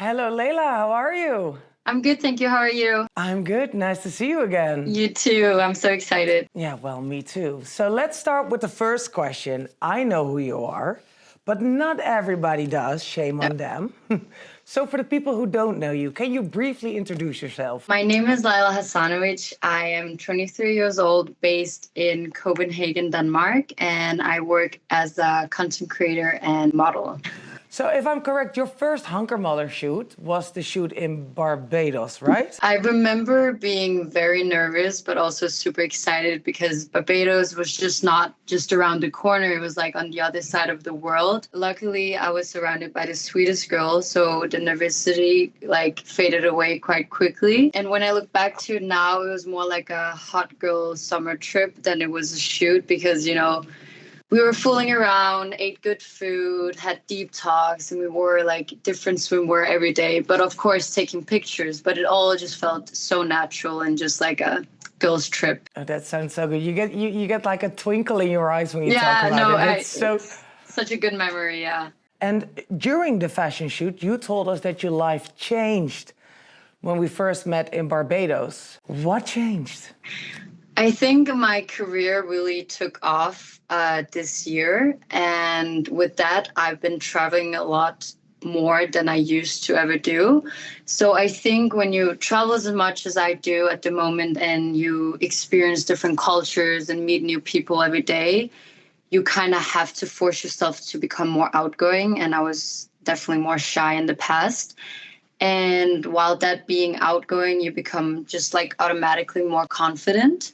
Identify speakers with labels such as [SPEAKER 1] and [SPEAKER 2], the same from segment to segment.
[SPEAKER 1] Hello, Laila. How are you?
[SPEAKER 2] I'm good, thank you. How are you?
[SPEAKER 1] I'm good. Nice to see you again.
[SPEAKER 2] You too. I'm so excited.
[SPEAKER 1] Yeah, well, me too. So let's start with the first question. I know who you are, but not everybody does. Shame on them. So for the people who don't know you, can you briefly introduce yourself?
[SPEAKER 2] My name is Laila Hasanovic. I am 23 years old, based in Copenhagen, Denmark, and I work as a content creator and model.
[SPEAKER 1] So if I'm correct, your first Hunkemöller shoot was the shoot in Barbados, right?
[SPEAKER 2] I remember being very nervous, but also super excited because Barbados was just not just around the corner. It was like on the other side of the world. Luckily, I was surrounded by the sweetest girl, so the nervousity faded away quite quickly. And when I look back to it now, it was more like a hot girl summer trip than it was a shoot because, we were fooling around, ate good food, had deep talks, and we wore different swimwear every day. But of course, taking pictures. But it all just felt so natural and just like a girls' trip.
[SPEAKER 1] Oh, that sounds so good. You get like a twinkle in your eyes when you talk about it.
[SPEAKER 2] It's such a good memory, yeah.
[SPEAKER 1] And during the fashion shoot, you told us that your life changed when we first met in Barbados. What changed?
[SPEAKER 2] I think my career really took off this year. And with that, I've been traveling a lot more than I used to ever do. So I think when you travel as much as I do at the moment and you experience different cultures and meet new people every day, you kind of have to force yourself to become more outgoing. And I was definitely more shy in the past. And while that being outgoing, you become just automatically more confident.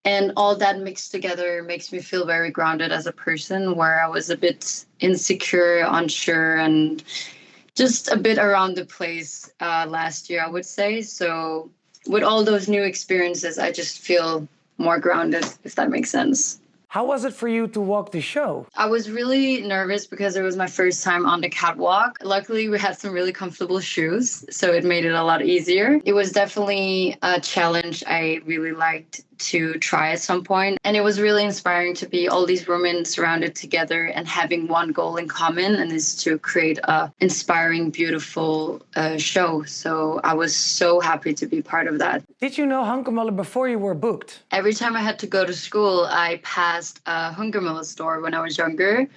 [SPEAKER 2] And all that mixed together makes me feel very grounded as a person, where I was a bit insecure, unsure, and just a bit around the place last year, I would say. So with all those new experiences, I just feel more grounded, if that makes sense.
[SPEAKER 1] How was it for you to walk the show?
[SPEAKER 2] I was really nervous because it was my first time on the catwalk. Luckily, we had some really comfortable shoes, so it made it a lot easier. It was definitely a challenge I really liked to try at some point. And it was really inspiring to be all these women surrounded together and having one goal in common, and is to create a inspiring, beautiful show. So I was so happy to be part of that.
[SPEAKER 1] Did you know Hunkemöller before you were booked?
[SPEAKER 2] Every time I had to go to school, I passed a Hunkemöller store when I was younger.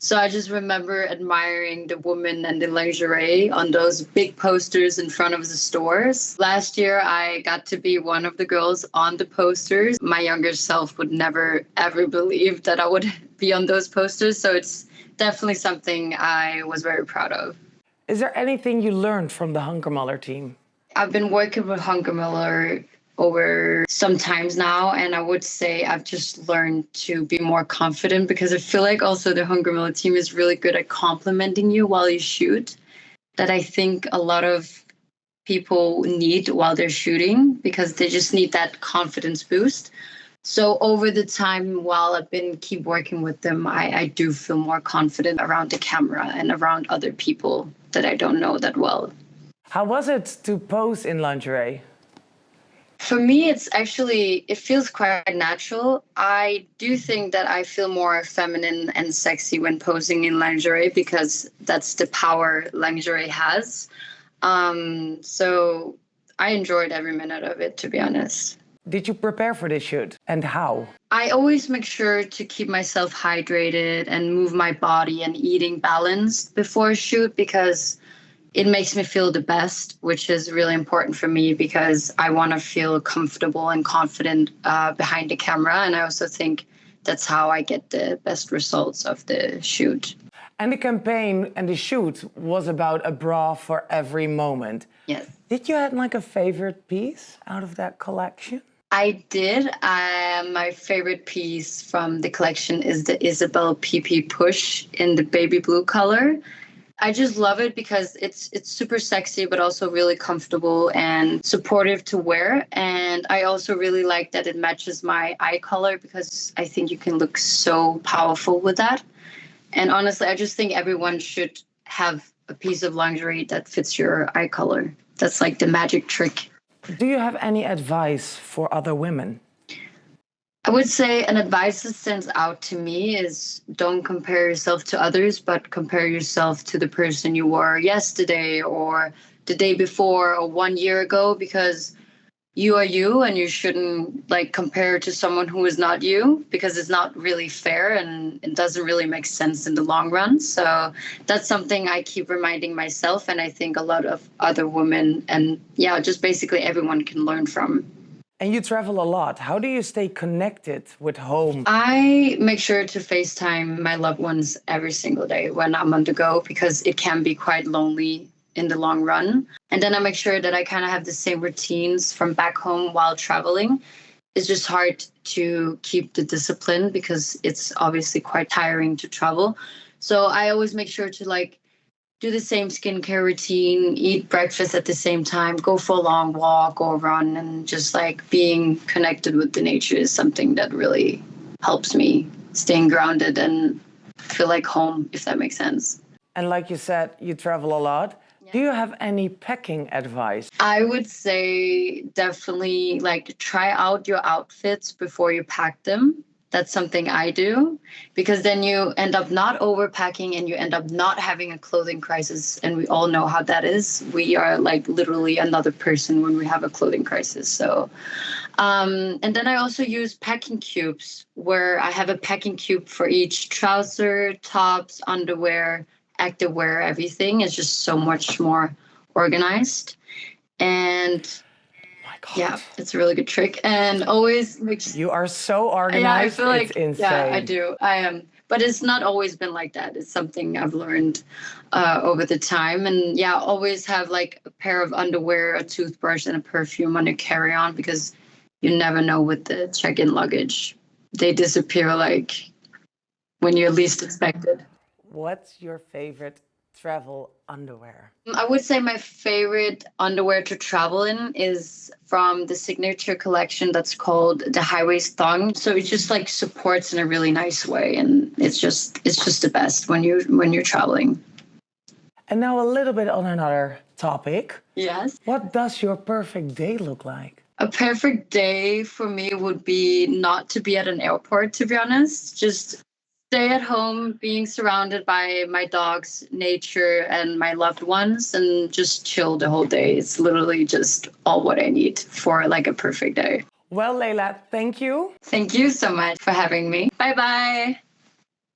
[SPEAKER 2] So I just remember admiring the women and the lingerie on those big posters in front of the stores. Last year, I got to be one of the girls on the posters. My younger self would never, ever believe that I would be on those posters. So it's definitely something I was very proud of.
[SPEAKER 1] Is there anything you learned from the Hunkemöller team?
[SPEAKER 2] I've been working with Hunkemöller over some times now, and I would say I've just learned to be more confident, because I feel like also the Hunkemöller team is really good at complimenting you while you shoot, that I think a lot of people need while they're shooting, because they just need that confidence boost. So over the time while I've been keep working with them, I do feel more confident around the camera and around other people that I don't know that well.
[SPEAKER 1] How was it to pose in lingerie?
[SPEAKER 2] For me, it feels quite natural. I do think that I feel more feminine and sexy when posing in lingerie, because that's the power lingerie has. So I enjoyed every minute of it, to be honest.
[SPEAKER 1] Did you prepare for this shoot, and how?
[SPEAKER 2] I always make sure to keep myself hydrated and move my body and eating balanced before a shoot, because it makes me feel the best, which is really important for me, because I want to feel comfortable and confident behind the camera. And I also think that's how I get the best results of the shoot.
[SPEAKER 1] And the campaign and the shoot was about a bra for every moment.
[SPEAKER 2] Yes.
[SPEAKER 1] Did you have a favorite piece out of that collection?
[SPEAKER 2] I did. My favorite piece from the collection is the Isabella PP Push in the baby blue color. I just love it because it's super sexy, but also really comfortable and supportive to wear. And I also really like that it matches my eye color, because I think you can look so powerful with that. And honestly, I just think everyone should have a piece of lingerie that fits your eye color. That's like the magic trick.
[SPEAKER 1] Do you have any advice for other women?
[SPEAKER 2] I would say an advice that stands out to me is don't compare yourself to others, but compare yourself to the person you were yesterday or the day before or 1 year ago, because you are you and you shouldn't like compare to someone who is not you, because it's not really fair and it doesn't really make sense in the long run. So that's something I keep reminding myself, and I think a lot of other women and yeah, just basically everyone can learn from.
[SPEAKER 1] And you travel a lot. How do you stay connected with home?
[SPEAKER 2] I make sure to FaceTime my loved ones every single day when I'm on the go, because it can be quite lonely in the long run. And then I make sure that I kind of have the same routines from back home while traveling. It's just hard to keep the discipline because it's obviously quite tiring to travel. So I always make sure to like do the same skincare routine, eat breakfast at the same time, go for a long walk or run, and just like being connected with the nature is something that really helps me staying grounded and feel like home, if that makes sense.
[SPEAKER 1] And like you said, you travel a lot. Do you have any packing advice?
[SPEAKER 2] I would say definitely like try out your outfits before you pack them. That's something I do, because then you end up not overpacking and you end up not having a clothing crisis. And we all know how that is. We are like literally another person when we have a clothing crisis. So, and then I also use packing cubes, where I have a packing cube for each trouser, tops, underwear, activewear, everything is just so much more organized. And
[SPEAKER 1] My God.
[SPEAKER 2] yeah, it's a really good trick. And always make sure.
[SPEAKER 1] You are so organized.
[SPEAKER 2] Yeah, I feel like
[SPEAKER 1] it's insane.
[SPEAKER 2] yeah, I do. I am, but it's not always been like that. It's something I've learned over the time. And yeah, always have like a pair of underwear, a toothbrush, and a perfume on your carry-on, because you never know with the check-in luggage. They disappear like when you're least expected.
[SPEAKER 1] What's your favorite travel underwear?
[SPEAKER 2] I would say my favorite underwear to travel in is from the signature collection that's called the high waist thong. So it just like supports in a really nice way, and it's just the best when you're traveling.
[SPEAKER 1] And now a little bit on another topic.
[SPEAKER 2] Yes.
[SPEAKER 1] What does your perfect day look like?
[SPEAKER 2] A perfect day for me would be not to be at an airport, to be honest. Just stay at home, being surrounded by my dogs, nature, and my loved ones, and just chill the whole day. It's literally just all what I need for like a perfect day.
[SPEAKER 1] Well, Laila, thank you.
[SPEAKER 2] Thank you so much for having me. Bye bye.